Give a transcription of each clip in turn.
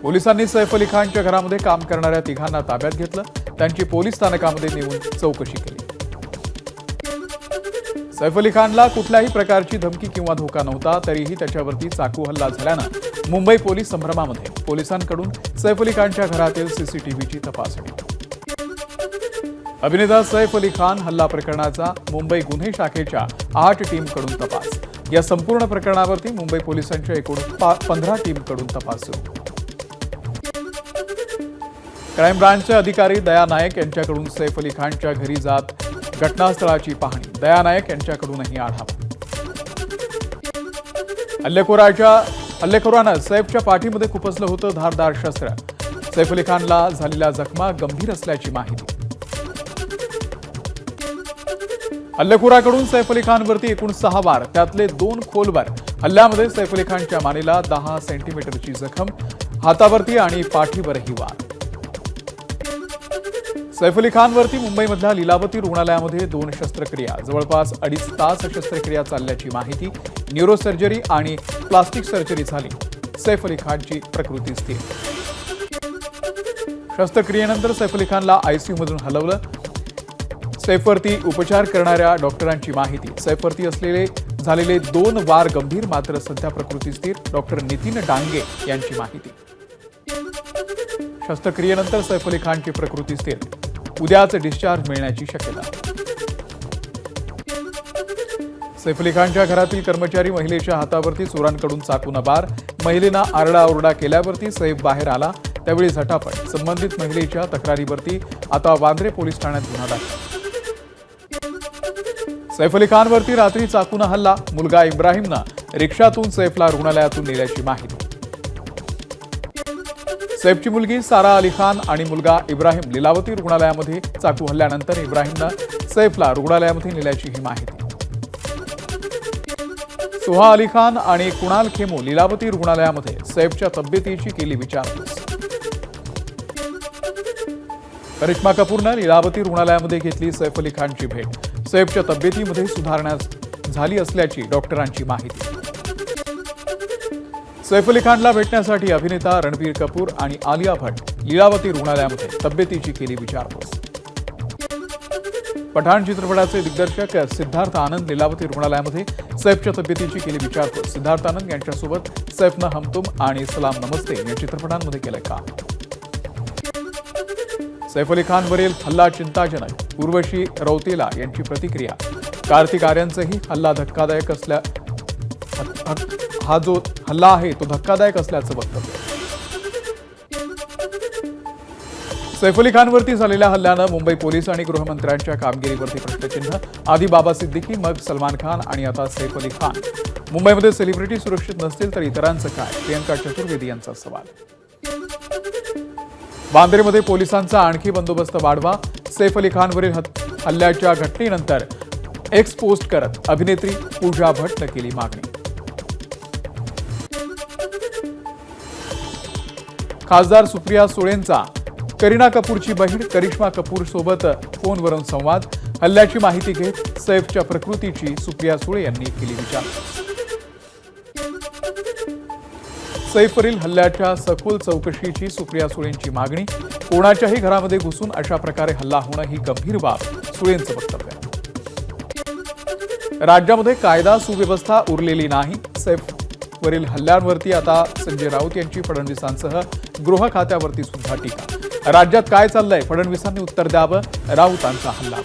पोलिसांनी सैफ अली खानच्या घरामध्ये काम करणाऱ्या तिघांना ताब्यात घेतलं। त्यांची पोलीस स्थानकामध्ये नेऊन चौकशी केली। सैफ अली खानला कुठल्याही प्रकारची धमकी किंवा धोका नव्हता, तरीही त्याच्यावरती चाकू हल्ला झाल्यानं मुंबई पोलीस संभ्रमामध्ये। पोलिसांकडून सैफ अली खानच्या घरातील सीसीटीव्हीची तपासणी। अभिनेता सैफ अली खान हल्ला प्रकरणाचा मुंबई गुन्हे शाखेच्या 8 टीमकडून तपास। या संपूर्ण प्रकरणावरती मुंबई पोलिसांच्या एकूण 15 टीमकडून तपास सुरू। क्राईम ब्रांचचे अधिकारी दया नायक यांच्याकडून सैफ अली खानच्या घरी जात घटनास्थळाची पाहणी। दया नायक यांच्याकडूनही आढावा। हल्लेखोरानं सैफच्या पाठीमध्ये खुपसलं होतं धारदार शस्त्र। सैफ अली खानला झालेल्या जखमा गंभीर असल्याची माहिती। हल्लेखोराकडून सैफ अली खानवरती एकूण 6 वार, त्यातले 2 खोलवर। हल्ल्यामध्ये सैफ अली खानच्या मानेला 10 सेंटीमीटरची जखम, हातावरती आणि पाठीवरही वार। सैफ अली खानवरती मुंबईमधल्या लीलावती रुग्णालयामध्ये 2 शस्त्रक्रिया, जवळपास 2.5 तास शस्त्रक्रिया चालल्याची माहिती। न्यूरोसर्जरी आणि प्लास्टिक सर्जरी झाली। सैफ अली खानची प्रकृती स्थिर। शस्त्रक्रियेनंतर सैफ अली खानला आयसीयू मधून हलवलं। सैफवरती उपचार करणाऱ्या डॉक्टरांची माहिती। सैफवरती झालेले 2 वार गंभीर, मात्र सध्या प्रकृती स्थिर। डॉक्टर नितीन डांगे यांची माहिती। शस्त्रक्रियेनंतर सैफ अली खानची प्रकृती स्थिर। उद्याच डिस्चार्ज मिळण्याची शक्यता। सैफ अली खानच्या घरातील कर्मचारी महिलेच्या हातावरती चोरांकडून चाकून वार। महिलेनं आरडाओरडा केल्यावरती सैफ बाहेर आला, त्यावेळी झटापट। संबंधित महिलेच्या तक्रारीवरती आता वांद्रे पोलीस ठाण्यात गुन्हा दाखल। सैफ अली खानवरती रात्री चाकून हल्ला। मुलगा इब्राहिमनं रिक्षातून सैफला रुग्णालयातून नेल्याची माहिती। सैफची मुलगी सारा अली खान आणि मुलगा इब्राहिम लीलावती रुग्णालयामध्ये चाकू हल्ल्यानंतर इब्राहिमनं सैफला रुग्णालयामध्ये नेल्याची ही माहिती। सुहा अली खान आणि कुणाल खेमू लीलावती रुग्णालयामध्ये सैफच्या तब्येतीची केली विचारपूस। करिश्मा कपूरनं लीलावती रुग्णालयामध्ये घेतली सैफ अली खानची भेट। सैफच्या तब्येतीमध्ये सुधारणा झाली असल्याची डॉक्टरांची माहिती। सैफ अली खानला भेटण्यासाठी अभिनेता रणबीर कपूर आणि आलिया भट्ट लीलावती रुग्णालयामध्ये तब्येतीची केली विचारपूस। पठाण चित्रपटाचे दिग्दर्शक सिद्धार्थ आनंद लीलावती रुग्णालयामध्ये सैफच्या तब्येतीची केली विचारपूस। सिद्धार्थ आनंद यांच्यासोबत सैफनं हम तुम आणि सलाम नमस्ते या चित्रपटांमध्ये केलं काम। सैफ अली खानवरील हल्ला चिंताजनक। उर्वशी रौतेला यांची प्रतिक्रिया। कार्तिक आर्यनचाही हल्ला धक्कादायक असल्या हा जो हल्ला आहे तो धक्कादायक असल्याचं वक्तव्य। सैफ अली खानवरती झालेल्या हल्ल्यानं मुंबई पोलीस आणि गृहमंत्र्यांच्या कामगिरीवरती प्रश्नचिन्ह। आधी बाबा सिद्दीकी, मग सलमान खान आणि आता सैफ अली खान। मुंबईमध्ये सेलिब्रिटी सुरक्षित नसतील तर इतरांचं काय? प्रियंका चतुर्वेदी यांचा सवाल। वांद्रेमध्ये पोलिसांचा आणखी बंदोबस्त वाढवा। सैफ अली खानवरील हल्ल्याच्या घटनेनंतर एक्स पोस्ट करत अभिनेत्री पूजा भट्टनं केली मागणी। खासदार सुप्रिया सुळेंचा करीना कपूरची बहीण करिश्मा कपूर सोबत फोनवरून संवाद। हल्ल्याची माहिती घेत सैफच्या प्रकृतीची सुप्रिया सुळे यांनी केली विचारपूस। सैफवरील हल्ल्याच्या सखोल चौकशीची सुप्रिया सुळेंची मागणी। कोणाच्याही घरामध्ये घुसून अशा प्रकारे हल्ला होणं ही गंभीर बाब, सुळेंचं वक्तव्य। राज्यामध्ये कायदा सुव्यवस्था उरलेली नाही। सैफवरील हल्ल्यांवरती आता संजय राऊत यांची फडणवीसांसह गृह खात्यावरती सुद्धा टीका। राज्यात काय चाललंय? फडणवीसांनी उत्तर द्यावं, राऊतांचा हल्ला।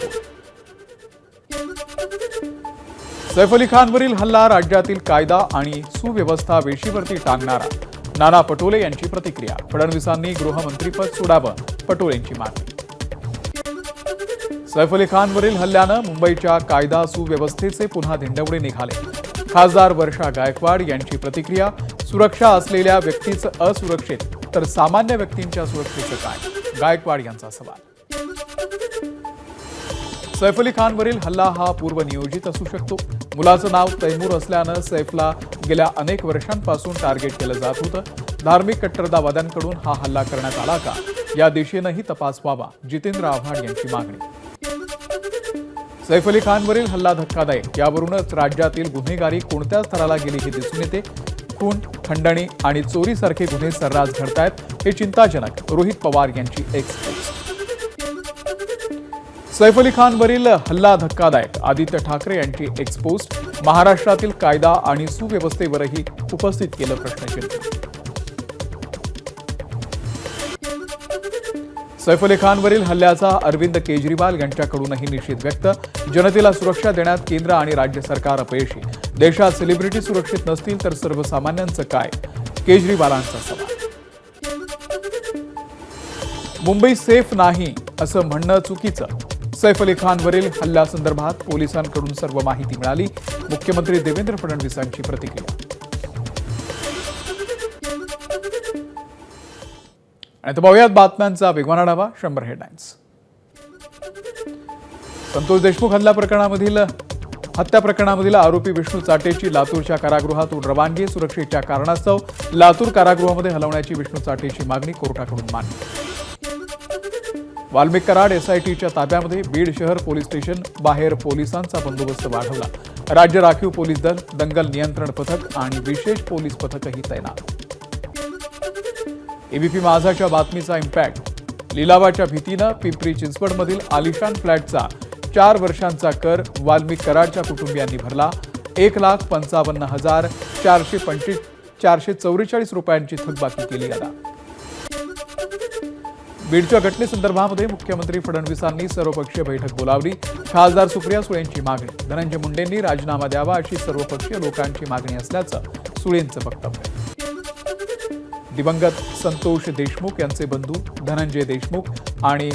सैफ अली खानवरील हल्ला राज्यातील कायदा आणि सुव्यवस्था वेशीवरती टांगणारा। नाना पटोले यांची प्रतिक्रिया। फडणवीसांनी गृहमंत्रीपद सोडावं, पटोलेंची मागणी। सैफ अली खानवरील हल्ल्यानं मुंबईच्या कायदा सुव्यवस्थेचे पुन्हा धिंडवडे निघाले। खासदार वर्षा गायकवाड यांची प्रतिक्रिया। सुरक्षा असलेल्या व्यक्तीचं असुरक्षित तर सामान्य व्यक्तींच्या सुरक्षेचं काय? गायकवाड यांचा सवाल। सैफ अली खानवरील हल्ला हा पूर्वनियोजित असू शकतो। मुलाचं नाव तैमूर असल्यानं सैफला गेल्या अनेक वर्षांपासून टार्गेट केलं जात होतं। धार्मिक कट्टरतावाद्यांकडून हा हल्ला करण्यात आला का, या दिशेनंही तपास व्हावा, जितेंद्र आव्हाड यांची मागणी। सैफ अली खानवरील हल्ला धक्कादायक, यावरूनच राज्यातील गुन्हेगारी कोणत्या स्तराला गेली हे दिसून येते। खून, खंडणी आणि चोरीसारखे गुन्हे सर्रास घडतायत, हे चिंताजनक. रोहित पवार यांची एक्स पोस्ट. सैफ अली खानवरील हल्ला धक्कादायक. आदित्य ठाकरे यांची एक्स पोस्ट. महाराष्ट्रातील कायदा आणि सुव्यवस्थेवरही उपस्थित केलं प्रश्नचिन्ह. सैफ अली खानवरील हल्ल्याचा अरविंद केजरीवाल यांच्याकडूनही निषेध व्यक्त. जनतेला सुरक्षा देण्यात केंद्र आणि राज्य सरकार अपयशी. देशात सेलिब्रिटी सुरक्षित नसतील तर सर्वसामान्यांचं काय? केजरीवालांचा सवाल. मुंबई सेफ नाही असं म्हणणं चुकीचं. सैफ अली खानवरील हल्ल्यासंदर्भात पोलिसांकडून सर्व माहिती मिळाली. मुख्यमंत्री देवेंद्र फडणवीसांची प्रतिक्रिया. आणि तर पाहूयात बातम्यांचा वेगवान आढावा. 100 हेडलाईन्स. संतोष देशमुख हत्या प्रकरणामधील आरोपी विष्णू चाटेची लातूरच्या कारागृहातून रवानगी. सुरक्षेच्या कारणास्तव लातूर कारागृहामध्ये हलवण्याची विष्णू चाटेची मागणी कोर्टाकडून मान्य. वाल्मिक कराड एसआयटीच्या ताब्यामध्ये. बीड शहर पोलीस स्टेशन बाहेर पोलिसांचा बंदोबस्त वाढवला. राज्य राखीव पोलीस दल, दंगल नियंत्रण पथक आणि विशेष पोलीस पथकही तैनात. एबीपी माझाच्या बातमीचा इम्पॅक्ट. लिलावाच्या भीतीनं पिंपरी चिंचवडमधील आलिशान फ्लॅटचा 4 वर्षांचा कर वाल्मिक कराडच्या कुटुंबियांनी भरला. 1,55,444 रुपयांची थकबाकी केली अदा. बीडच्या घटनेसंदर्भामध्ये मुख्यमंत्री फडणवीसांनी सर्वपक्षीय बैठक बोलावली. खासदार सुप्रिया सुळेंची मागणी. धनंजय मुंडेंनी राजीनामा द्यावा अशी सर्वपक्षीय लोकांची मागणी असल्याचं सुळेंचं वक्तव्य. दिवंगत संतोष देशमुख यांचे बंधू धनंजय देशमुख आणि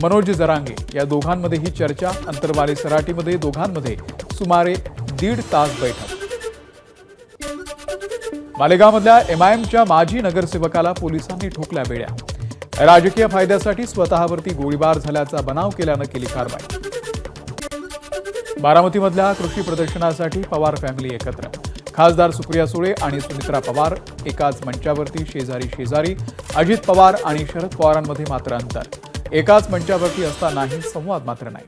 मनोज जरांगे या दोघांमध्ये ही चर्चा. अंतरवाली सराटीमध्ये दोघांमध्ये सुमारे 1.5 तास बैठक. मालेगावमधल्या एमआयएमच्या माजी नगरसेवकाला पोलिसांनी ठोकल्या बेड्या. राजकीय फायद्यासाठी स्वतःवरती गोळीबार झाल्याचा बनाव केल्यानं केली कारवाई. बारामतीमधल्या कृषी प्रदर्शनासाठी पवार फॅमिली एकत्र. खासदार सुप्रिया सुळे आणि सुमित्रा पवार एकाच मंचावरती शेजारी. अजित पवार आणि शरद पवारांमध्ये मात्र अंतर. एकाच मंचावरती असतानाही संवाद मात्र नाही.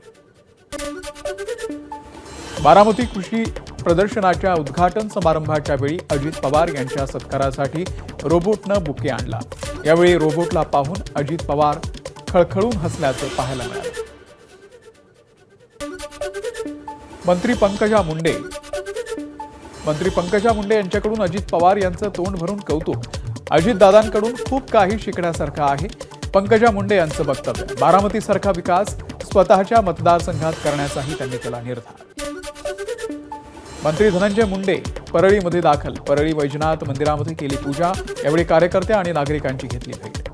बारामती कृषी प्रदर्शनाच्या उद्घाटन समारंभाच्या वेळी अजित पवार यांच्या सत्कारासाठी रोबोटनं बुके आणला. यावेळी रोबोटला पाहून अजित पवार खळखळून हसल्याचं पाहायला मिळालं. मंत्री पंकजा मुंडे यांच्याकडून अजित पवार यांचं तोंड भरून कौतुक. अजितदादांकडून खूप काही शिकण्यासारखं आहे. पंकजा मुंडे यांचं वक्तव्य. बारामतीसारखा विकास स्वतःच्या मतदारसंघात करण्याचाही त्यांनी केला निर्धार. मंत्री धनंजय मुंडे परळीमध्ये दाखल. परळी वैजनाथ मंदिरामध्ये केली पूजा. यावेळी कार्यकर्ते आणि नागरिकांची घेतली भेट.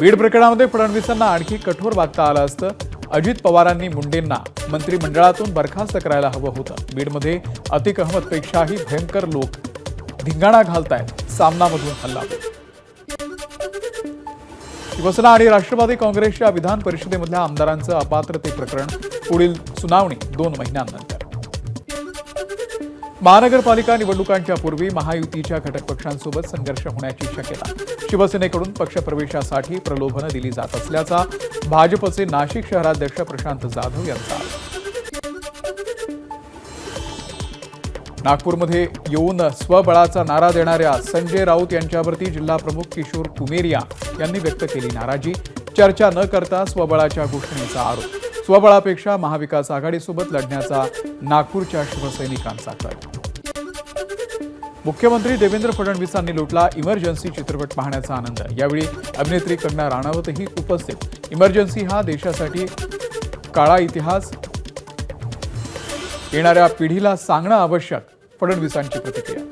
बीड प्रकरणामध्ये फडणवीसांना आणखी कठोर वागता आलं असतं. अजित पवारांनी मुंडेंना मंत्रिमंडळातून बरखास्त करायला हवं होतं. बीडमध्ये अतिक अहमदपेक्षाही भयंकर लोक धिंगाणा घालतायत. सामनामधून हल्ला. शिवसेना आणि राष्ट्रवादी काँग्रेसच्या विधान परिषदेमधल्या आमदारांचं अपात्रते प्रकरण. पुढील सुनावणी 2 महिन्यांनंतर. महानगरपालिका निवडणुकांच्या पूर्वी महायुतीच्या घटक पक्षांसोबत संघर्ष होण्याची शक्यता. शिवसेनेकडून पक्षप्रवेशासाठी प्रलोभनं दिली जात असल्याचा भाजपचे नाशिक शहराध्यक्ष प्रशांत जाधव यांचा आरोप. नागपूरमध्ये येऊन स्वबळाचा नारा देणाऱ्या संजय राऊत यांच्यावरती जिल्हाप्रमुख किशोर कुमेरिया यांनी व्यक्त केली नाराजी. चर्चा न करता स्वबळाच्या घोषणेचा आरोप. स्वबळापेक्षा महाविकास आघाडीसोबत लढण्याचा नागपूरच्या शिवसैनिकांचा कल. मुख्यमंत्री देवेंद्र फडणवीसांनी लुटला इमर्जन्सी चित्रपट पाहण्याचा आनंद. यावेळी अभिनेत्री कंगना राणावतही उपस्थित. इमर्जन्सी हा देशासाठी काळा इतिहास. येणाऱ्या पिढीला सांगणं आवश्यक. फडणवीसांची प्रतिक्रिया.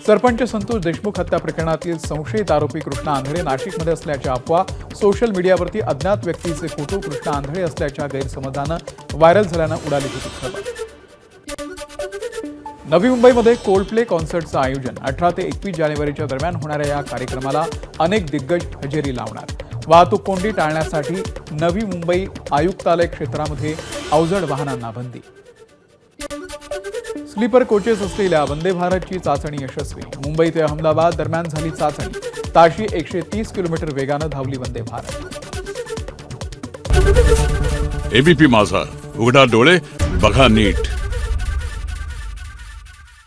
सरपंच संतोष देशमुख हत्या प्रकरणातील संशयित आरोपी कृष्णा आंधळे नाशिकमध्ये असल्याच्या अफवा. सोशल मीडियावरती अज्ञात व्यक्तीचे फोटो कृष्णा आंधळे असल्याच्या गैरसमजानं व्हायरल झाल्यानं उडाली होती खबर. नवी मुंबईमध्ये कोल्डप्ले कॉन्सर्टचं आयोजन. 18 ते 21 जानेवारीच्या दरम्यान होणाऱ्या या कार्यक्रमाला अनेक दिग्गज हजेरी लावणार. वाहतूक कोंडी टाळण्यासाठी नवी मुंबई आयुक्तालय क्षेत्रामध्ये अवजड वाहनांना बंदी. स्लीपर कोचेस असलेल्या वंदे भारतची चाचणी यशस्वी. मुंबई ते अहमदाबाद दरम्यान झाली चाचणी. ताशी 130 किलोमीटर वेगानं धावली वंदे भारत. एबीपी माझा, उघडा डोळे बघा नीट.